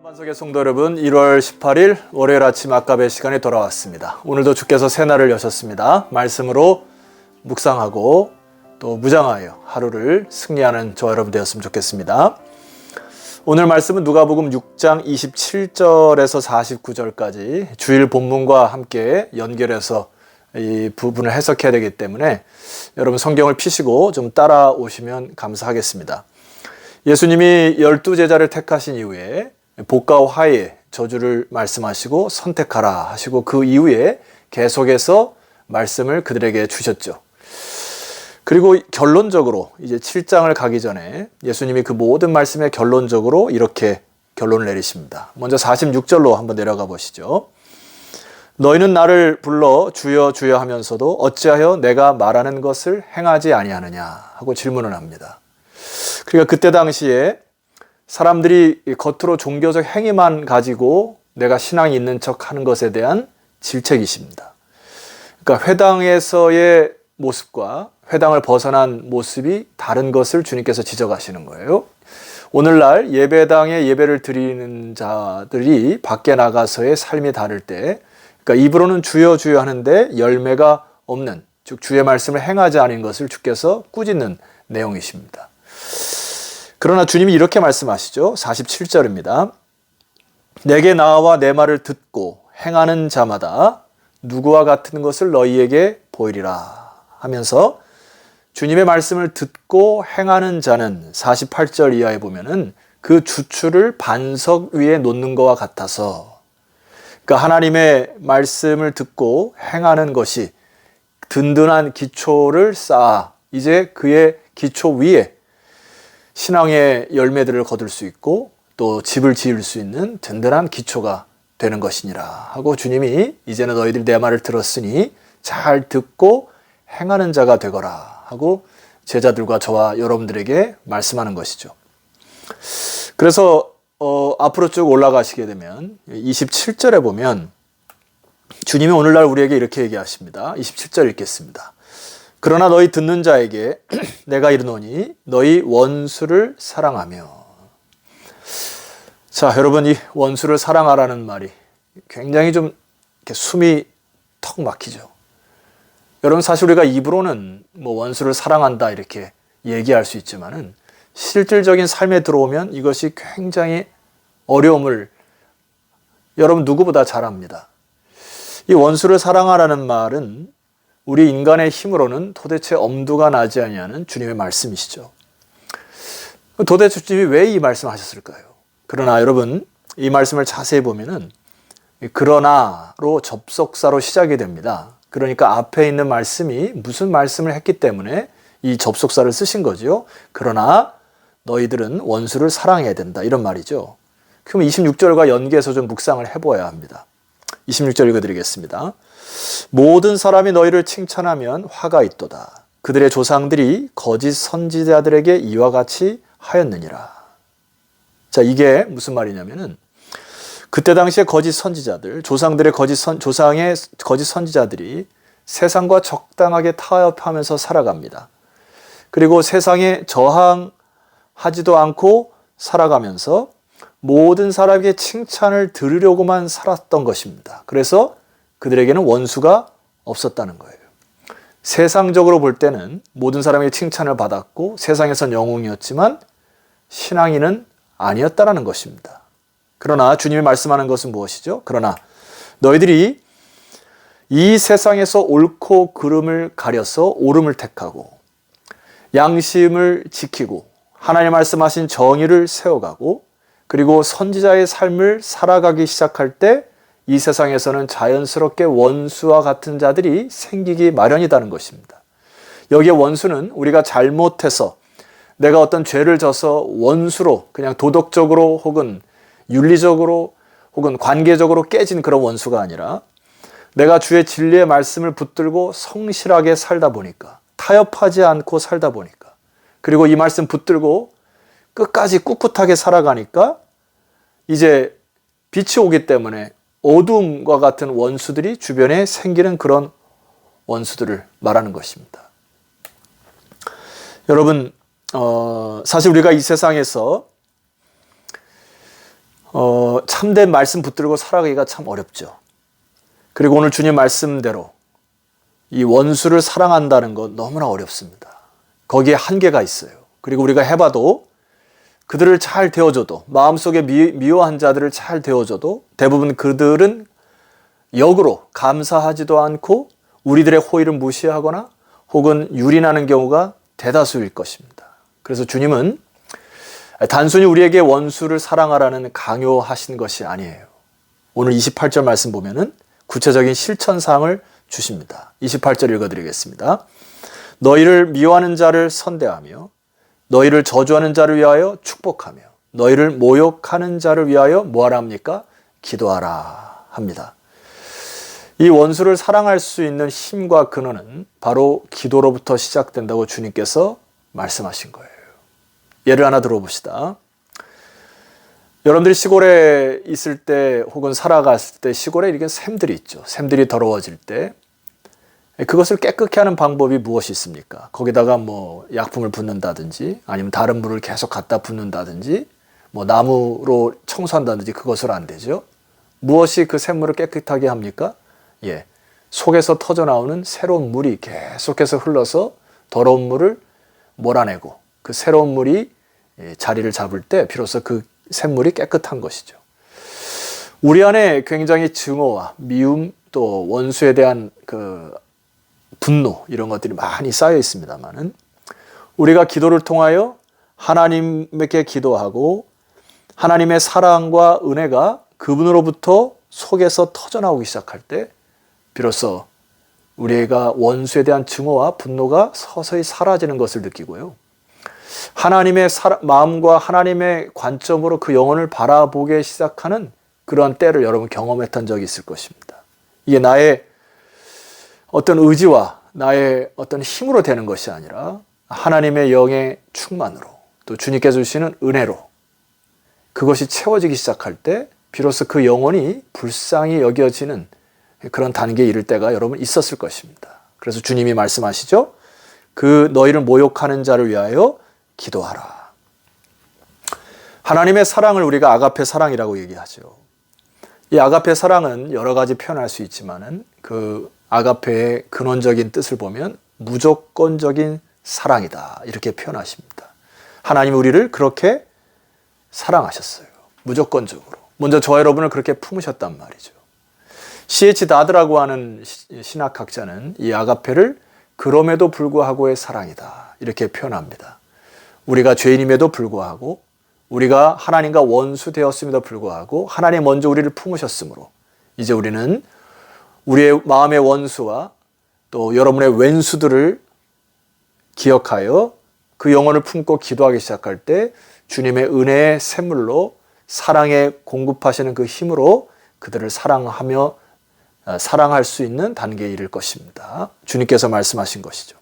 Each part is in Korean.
반석의 성도 여러분, 1월 18일 월요일 아침 아까베 시간에 돌아왔습니다. 오늘도 주께서 새날을 여셨습니다. 말씀으로 묵상하고 또 무장하여 하루를 승리하는 저와 여러분 되었으면 좋겠습니다. 오늘 말씀은 누가복음 6장 27절에서 49절까지 주일 본문과 함께 연결해서 이 부분을 해석해야 되기 때문에 여러분 성경을 펴시고 좀 따라오시면 감사하겠습니다. 예수님이 12제자를 택하신 이후에 복과 화해 저주를 말씀하시고 선택하라 하시고 그 이후에 계속해서 말씀을 그들에게 주셨죠. 그리고 결론적으로 이제 7장을 가기 전에 예수님이 그 모든 말씀에 결론적으로 이렇게 결론을 내리십니다. 먼저 46절로 한번 내려가 보시죠. 너희는 나를 불러 주여 주여 하면서도 어찌하여 내가 말하는 것을 행하지 아니하느냐 하고 질문을 합니다. 그러니까 그때 당시에 사람들이 겉으로 종교적 행위만 가지고 내가 신앙이 있는 척 하는 것에 대한 질책이십니다. 그러니까 회당에서의 모습과 회당을 벗어난 모습이 다른 것을 주님께서 지적하시는 거예요. 오늘날 예배당에 예배를 드리는 자들이 밖에 나가서의 삶이 다를 때, 그러니까 입으로는 주여 주여 하는데 열매가 없는, 즉 주의 말씀을 행하지 않은 것을 주께서 꾸짖는 내용이십니다. 그러나 주님이 이렇게 말씀하시죠. 47절입니다. 내게 나와 내 말을 듣고 행하는 자마다 누구와 같은 것을 너희에게 보이리라 하면서 주님의 말씀을 듣고 행하는 자는 48절 이하에 보면은 그 주추를 반석 위에 놓는 것과 같아서, 그러니까 하나님의 말씀을 듣고 행하는 것이 든든한 기초를 쌓아 이제 그의 기초 위에 신앙의 열매들을 거둘 수 있고 또 집을 지을 수 있는 든든한 기초가 되는 것이니라 하고 주님이 이제는 너희들이 내 말을 들었으니 잘 듣고 행하는 자가 되거라 하고 제자들과 저와 여러분들에게 말씀하는 것이죠. 그래서 앞으로 쭉 올라가시게 되면 27절에 보면 주님이 오늘날 우리에게 이렇게 얘기하십니다. 27절 읽겠습니다. 그러나 너희 듣는 자에게 내가 이르노니 너희 원수를 사랑하며. 자, 여러분, 이 원수를 사랑하라는 말이 굉장히 좀 이렇게 숨이 턱 막히죠. 여러분, 사실 우리가 입으로는 뭐 원수를 사랑한다 이렇게 얘기할 수 있지만은 실질적인 삶에 들어오면 이것이 굉장히 어려움을 여러분 누구보다 잘 압니다. 이 원수를 사랑하라는 말은 우리 인간의 힘으로는 도대체 엄두가 나지 아니하는 주님의 말씀이시죠. 도대체 주님이 왜 이 말씀을 하셨을까요? 그러나 여러분, 이 말씀을 자세히 보면은 그러나로 접속사로 시작이 됩니다. 그러니까 앞에 있는 말씀이 무슨 말씀을 했기 때문에 이 접속사를 쓰신 거죠. 그러나 너희들은 원수를 사랑해야 된다, 이런 말이죠. 그럼 26절과 연계해서 좀 묵상을 해보아야 합니다. 26절 읽어드리겠습니다. 모든 사람이 너희를 칭찬하면 화가 있도다. 그들의 조상들이 거짓 선지자들에게 이와 같이 하였느니라. 자, 이게 무슨 말이냐면은 그때 당시에 거짓 선지자들, 조상들의 조상의 거짓 선지자들이 세상과 적당하게 타협하면서 살아갑니다. 그리고 세상에 저항하지도 않고 살아가면서 모든 사람에게 칭찬을 들으려고만 살았던 것입니다. 그래서 그들에게는 원수가 없었다는 거예요. 세상적으로 볼 때는 모든 사람에게 칭찬을 받았고 세상에선 영웅이었지만 신앙인은 아니었다라는 것입니다. 그러나 주님이 말씀하는 것은 무엇이죠? 그러나 너희들이 이 세상에서 옳고 그름을 가려서 옳음을 택하고 양심을 지키고 하나님 말씀하신 정의를 세워가고 그리고 선지자의 삶을 살아가기 시작할 때 이 세상에서는 자연스럽게 원수와 같은 자들이 생기기 마련이라는 것입니다. 여기에 원수는 우리가 잘못해서 내가 어떤 죄를 져서 원수로 그냥 도덕적으로 혹은 윤리적으로 혹은 관계적으로 깨진 그런 원수가 아니라 내가 주의 진리의 말씀을 붙들고 성실하게 살다 보니까, 타협하지 않고 살다 보니까, 그리고 이 말씀 붙들고 끝까지 꿋꿋하게 살아가니까 이제 빛이 오기 때문에 어둠과 같은 원수들이 주변에 생기는 그런 원수들을 말하는 것입니다. 여러분, 사실 우리가 이 세상에서 참된 말씀 붙들고 살아가기가 참 어렵죠. 그리고 오늘 주님 말씀대로 이 원수를 사랑한다는 건 너무나 어렵습니다. 거기에 한계가 있어요. 그리고 우리가 해봐도 그들을 잘 대어줘도, 마음속에 미워한 자들을 잘 대어줘도 대부분 그들은 역으로 감사하지도 않고 우리들의 호의를 무시하거나 혹은 유린하는 경우가 대다수일 것입니다. 그래서 주님은 단순히 우리에게 원수를 사랑하라는 강요하신 것이 아니에요. 오늘 28절 말씀 보면은 구체적인 실천사항을 주십니다. 28절 읽어드리겠습니다. 너희를 미워하는 자를 선대하며 너희를 저주하는 자를 위하여 축복하며 너희를 모욕하는 자를 위하여 뭐하라 합니까? 기도하라 합니다. 이 원수를 사랑할 수 있는 힘과 근원은 바로 기도로부터 시작된다고 주님께서 말씀하신 거예요. 예를 하나 들어봅시다. 여러분들이 시골에 있을 때 혹은 살아갔을 때 시골에 이렇게 샘들이 있죠. 샘들이 더러워질 때 그것을 깨끗게 하는 방법이 무엇이 있습니까? 거기다가 뭐 약품을 붓는다든지 아니면 다른 물을 계속 갖다 붓는다든지 뭐 나무로 청소한다든지 그것은 안 되죠. 무엇이 그 샘물을 깨끗하게 합니까? 속에서 터져 나오는 새로운 물이 계속해서 흘러서 더러운 물을 몰아내고 그 새로운 물이 자리를 잡을 때 비로소 그 샘물이 깨끗한 것이죠. 우리 안에 굉장히 증오와 미움 또 원수에 대한 그 분노 이런 것들이 많이 쌓여 있습니다만은 우리가 기도를 통하여 하나님께 기도하고 하나님의 사랑과 은혜가 그분으로부터 속에서 터져나오기 시작할 때 비로소 우리가 원수에 대한 증오와 분노가 서서히 사라지는 것을 느끼고요. 하나님의 마음과 하나님의 관점으로 그 영혼을 바라보게 시작하는 그러한 때를 여러분 경험했던 적이 있을 것입니다. 이게 나의 어떤 의지와 나의 어떤 힘으로 되는 것이 아니라 하나님의 영의 충만으로 또 주님께서 주시는 은혜로 그것이 채워지기 시작할 때 비로소 그 영혼이 불쌍히 여겨지는 그런 단계에 이를 때가 여러분 있었을 것입니다. 그래서 주님이 말씀하시죠. 그 너희를 모욕하는 자를 위하여 기도하라. 하나님의 사랑을 우리가 아가페 사랑이라고 얘기하죠. 이 아가페 사랑은 여러 가지 표현할 수 있지만은 그 아가페의 근원적인 뜻을 보면 무조건적인 사랑이다. 이렇게 표현하십니다. 하나님이 우리를 그렇게 사랑하셨어요. 무조건적으로. 먼저 저와 여러분을 그렇게 품으셨단 말이죠. C.H. 다드라고 하는 신학학자는 이 아가페를 그럼에도 불구하고의 사랑이다. 이렇게 표현합니다. 우리가 죄인임에도 불구하고 우리가 하나님과 원수 되었음에도 불구하고 하나님 먼저 우리를 품으셨으므로 이제 우리는 우리의 마음의 원수와 또 여러분의 왼수들을 기억하여 그 영혼을 품고 기도하기 시작할 때 주님의 은혜의 샘물로 사랑에 공급하시는 그 힘으로 그들을 사랑할 수 있는 단계에 이를 것입니다. 주님께서 말씀하신 것이죠.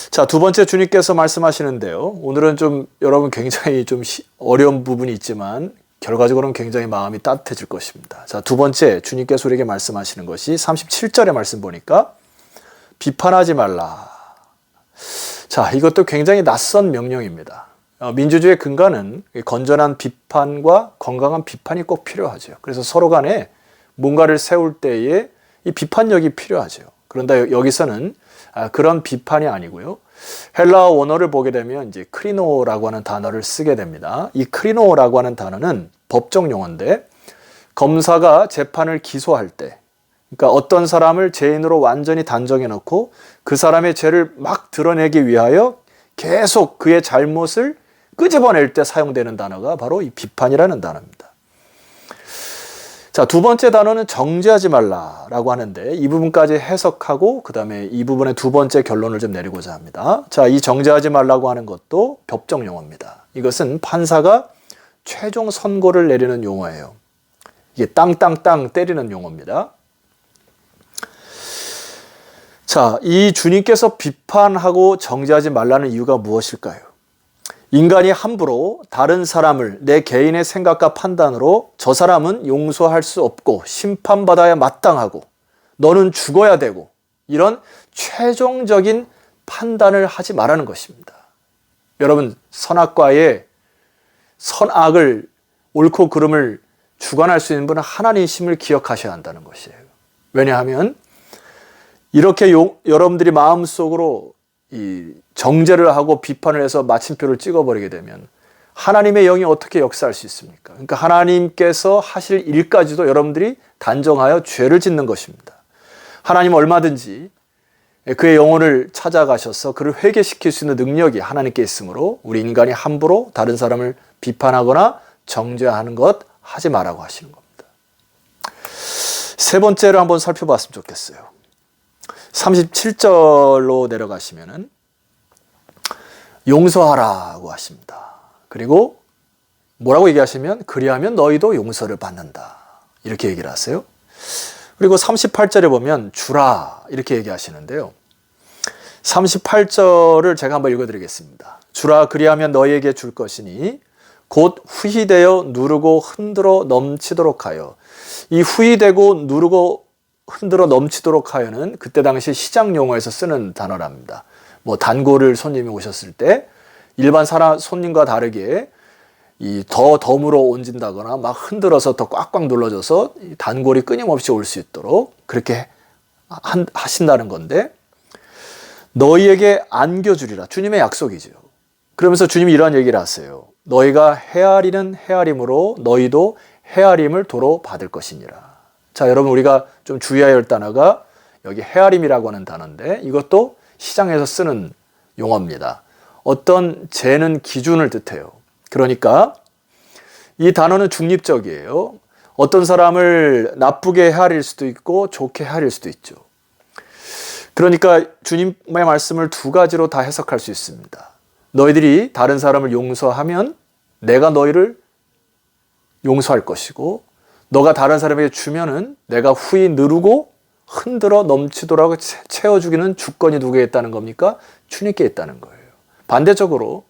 자, 두 번째 주님께서 말씀하시는데요. 오늘은 좀 여러분 굉장히 좀 어려운 부분이 있지만 결과적으로는 굉장히 마음이 따뜻해질 것입니다. 자, 두 번째 주님께서 우리에게 말씀하시는 것이 37절의 말씀 보니까 비판하지 말라. 자, 이것도 굉장히 낯선 명령입니다. 민주주의의 근간은 건전한 비판과 건강한 비판이 꼭 필요하죠. 그래서 서로 간에 뭔가를 세울 때에 이 비판력이 필요하죠. 그런데 여기서는 그런 비판이 아니고요. 헬라어 원어를 보게 되면 이제 크리노라고 하는 단어를 쓰게 됩니다. 이 크리노라고 하는 단어는 법정 용어인데 검사가 재판을 기소할 때 그러니까 어떤 사람을 죄인으로 완전히 단정해 놓고 그 사람의 죄를 막 드러내기 위하여 계속 그의 잘못을 끄집어낼 때 사용되는 단어가 바로 이 비판이라는 단어입니다. 자, 두 번째 단어는 정죄하지 말라라고 하는데 이 부분까지 해석하고 그 다음에 이 부분의 두 번째 결론을 좀 내리고자 합니다. 자, 이 정죄하지 말라고 하는 것도 법정 용어입니다. 이것은 판사가 최종 선고를 내리는 용어예요. 이게 땅땅땅 때리는 용어입니다. 자, 이 주님께서 비판하고 정죄하지 말라는 이유가 무엇일까요? 인간이 함부로 다른 사람을 내 개인의 생각과 판단으로 저 사람은 용서할 수 없고 심판받아야 마땅하고 너는 죽어야 되고 이런 최종적인 판단을 하지 말라는 것입니다. 여러분, 선악과의 선악을 옳고 그름을 주관할 수 있는 분은 하나님이심을 기억하셔야 한다는 것이에요. 왜냐하면 이렇게 여러분들이 마음속으로 이 정죄를 하고 비판을 해서 마침표를 찍어버리게 되면 하나님의 영이 어떻게 역사할 수 있습니까? 그러니까 하나님께서 하실 일까지도 여러분들이 단정하여 죄를 짓는 것입니다. 하나님은 얼마든지 그의 영혼을 찾아가셔서 그를 회개시킬 수 있는 능력이 하나님께 있으므로 우리 인간이 함부로 다른 사람을 비판하거나 정죄하는 것 하지 말라고 하시는 겁니다. 세 번째를 한번 살펴봤으면 좋겠어요. 37절로 내려가시면은 용서하라고 하십니다. 그리고 뭐라고 얘기하시면 그리하면 너희도 용서를 받는다. 이렇게 얘기를 하세요. 그리고 38절에 보면 주라 이렇게 얘기하시는데요. 38절을 제가 한번 읽어드리겠습니다. 주라 그리하면 너희에게 줄 것이니 곧 후히되어 누르고 흔들어 넘치도록 하여. 이 후히되고 누르고 흔들어 넘치도록 하여는 그때 당시 시장 용어에서 쓰는 단어랍니다. 뭐 단골을 손님이 오셨을 때 일반 손님과 다르게 더 덤으로 얹은다거나 막 흔들어서 더 꽉꽉 눌러줘서 단골이 끊임없이 올 수 있도록 그렇게 하신다는 건데 너희에게 안겨주리라. 주님의 약속이죠. 그러면서 주님이 이런 얘기를 하세요. 너희가 헤아리는 헤아림으로 너희도 헤아림을 도로 받을 것이니라. 자, 여러분 우리가 좀 주의해야 할 단어가 여기 헤아림이라고 하는 단어인데 이것도 시장에서 쓰는 용어입니다. 어떤 재는 기준을 뜻해요. 그러니까 이 단어는 중립적이에요. 어떤 사람을 나쁘게 헤아릴 수도 있고 좋게 헤아릴 수도 있죠. 그러니까 주님의 말씀을 두 가지로 다 해석할 수 있습니다. 너희들이 다른 사람을 용서하면 내가 너희를 용서할 것이고 너가 다른 사람에게 주면은 내가 후히 누르고 흔들어 넘치도록 채워주기는 주권이 누구에 있다는 겁니까? 주님께 있다는 거예요. 반대적으로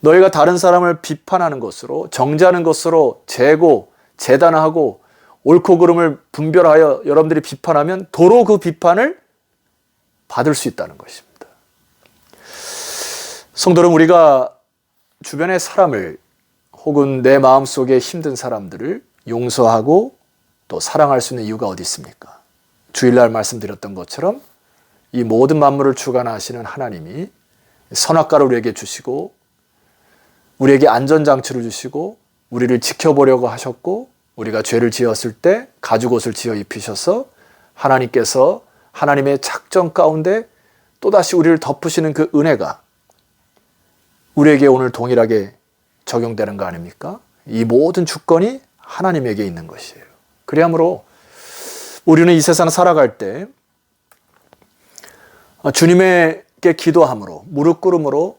너희가 다른 사람을 비판하는 것으로 정죄하는 것으로 재고 재단하고 옳고 그름을 분별하여 여러분들이 비판하면 도로 그 비판을 받을 수 있다는 것입니다. 성도 여러분, 우리가 주변의 사람을 혹은 내 마음속에 힘든 사람들을 용서하고 또 사랑할 수 있는 이유가 어디 있습니까? 주일날 말씀드렸던 것처럼 이 모든 만물을 주관하시는 하나님이 선악과를 우리에게 주시고 우리에게 안전장치를 주시고 우리를 지켜보려고 하셨고 우리가 죄를 지었을 때 가죽옷을 지어 입히셔서 하나님께서 하나님의 작정 가운데 또다시 우리를 덮으시는 그 은혜가 우리에게 오늘 동일하게 적용되는 거 아닙니까? 이 모든 주권이 하나님에게 있는 것이에요. 그러므로 우리는 이 세상 살아갈 때 주님에게 기도함으로 무릎 꿇음으로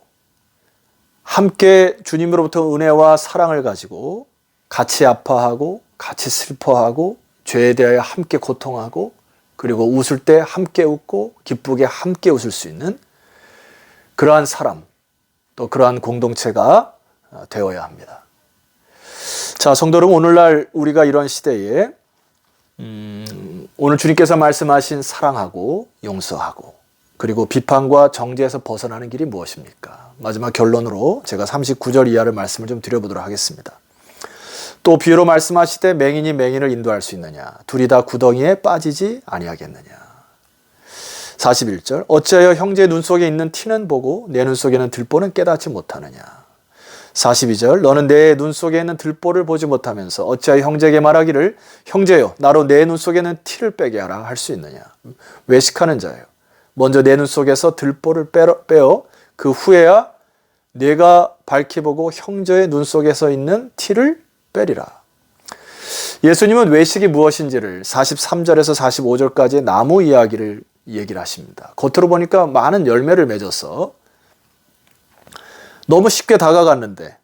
함께 주님으로부터 은혜와 사랑을 가지고 같이 아파하고 같이 슬퍼하고 죄에 대하여 함께 고통하고 그리고 웃을 때 함께 웃고 기쁘게 함께 웃을 수 있는 그러한 사람 또 그러한 공동체가 되어야 합니다. 자, 성도 여러분, 오늘날 우리가 이런 시대에 오늘 주님께서 말씀하신 사랑하고 용서하고 그리고 비판과 정죄에서 벗어나는 길이 무엇입니까? 마지막 결론으로 제가 39절 이하를 말씀을 좀 드려보도록 하겠습니다. 또 비유로 말씀하시되 맹인이 맹인을 인도할 수 있느냐? 둘이 다 구덩이에 빠지지 아니하겠느냐? 41절 어찌하여 형제의 눈 속에 있는 티는 보고 내 눈 속에는 들보는 깨닫지 못하느냐? 42절 너는 내 눈 속에 있는 들보를 보지 못하면서 어찌하여 형제에게 말하기를 형제여 나로 내 눈 속에는 티를 빼게 하라 할 수 있느냐? 외식하는 자예요. 먼저 내 눈 속에서 들보를 빼어 그 후에야 내가 밝히 보고 형제의 눈 속에서 있는 티를 빼리라. 예수님은 외식이 무엇인지를 43절에서 45절까지의 나무 이야기를 얘기를 하십니다. 겉으로 보니까 많은 열매를 맺어서 너무 쉽게 다가갔는데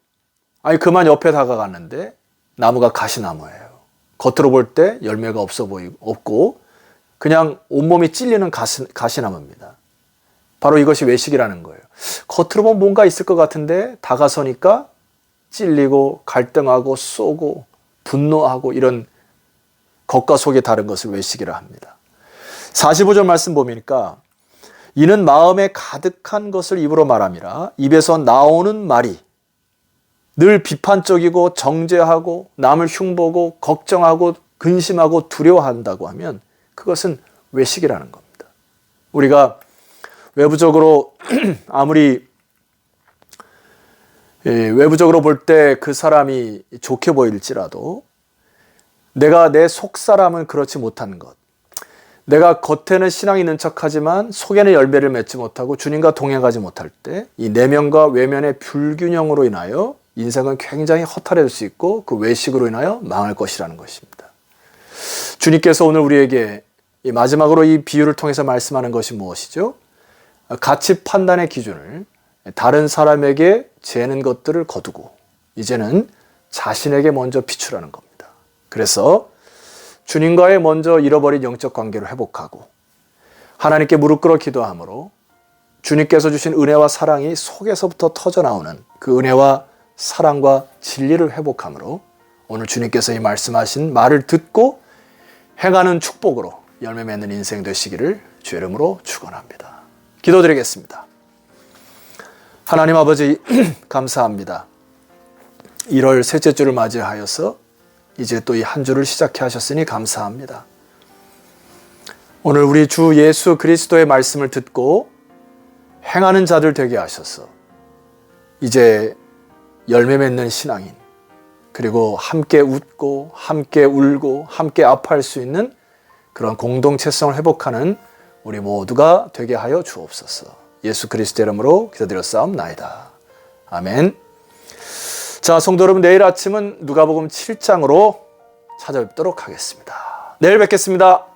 아니 그만 옆에 다가갔는데 나무가 가시나무예요. 겉으로 볼 때 열매가 없고 그냥 온몸이 찔리는 가시나무입니다. 바로 이것이 외식이라는 거예요. 겉으로 보면 뭔가 있을 것 같은데 다가서니까 찔리고 갈등하고 쏘고 분노하고 이런 겉과 속이 다른 것을 외식이라 합니다. 45절 말씀 보니까 이는 마음에 가득한 것을 입으로 말함이라 입에서 나오는 말이 늘 비판적이고 정죄하고 남을 흉보고 걱정하고 근심하고 두려워한다고 하면 그것은 외식이라는 겁니다. 우리가 외부적으로 아무리 외부적으로 볼 때 그 사람이 좋게 보일지라도 내가 내 속사람은 그렇지 못한 것, 내가 겉에는 신앙이 있는 척하지만 속에는 열매를 맺지 못하고 주님과 동행하지 못할 때 이 내면과 외면의 불균형으로 인하여 인생은 굉장히 허탈해질 수 있고 그 외식으로 인하여 망할 것이라는 것입니다. 주님께서 오늘 우리에게 마지막으로 이 비유를 통해서 말씀하는 것이 무엇이죠? 가치 판단의 기준을 다른 사람에게 재는 것들을 거두고 이제는 자신에게 먼저 비추라는 겁니다. 그래서 주님과의 먼저 잃어버린 영적 관계를 회복하고 하나님께 무릎 꿇어 기도함으로 주님께서 주신 은혜와 사랑이 속에서부터 터져나오는 그 은혜와 사랑과 진리를 회복함으로 오늘 주님께서 이 말씀하신 말을 듣고 행하는 축복으로 열매 맺는 인생 되시기를 주의 이름으로 축원합니다. 기도드리겠습니다. 하나님 아버지 감사합니다. 1월 셋째 주를 맞이하여서 이제 또 이 한 주를 시작해 하셨으니 감사합니다. 오늘 우리 주 예수 그리스도의 말씀을 듣고 행하는 자들 되게 하셔서 이제 열매 맺는 신앙인, 그리고 함께 웃고 함께 울고 함께 아파할 수 있는 그런 공동체성을 회복하는 우리 모두가 되게 하여 주옵소서. 예수 그리스도의 이름으로 기도드렸사옵나이다. 아멘. 자, 성도 여러분, 내일 아침은 누가복음 7장으로 찾아뵙도록 하겠습니다. 내일 뵙겠습니다.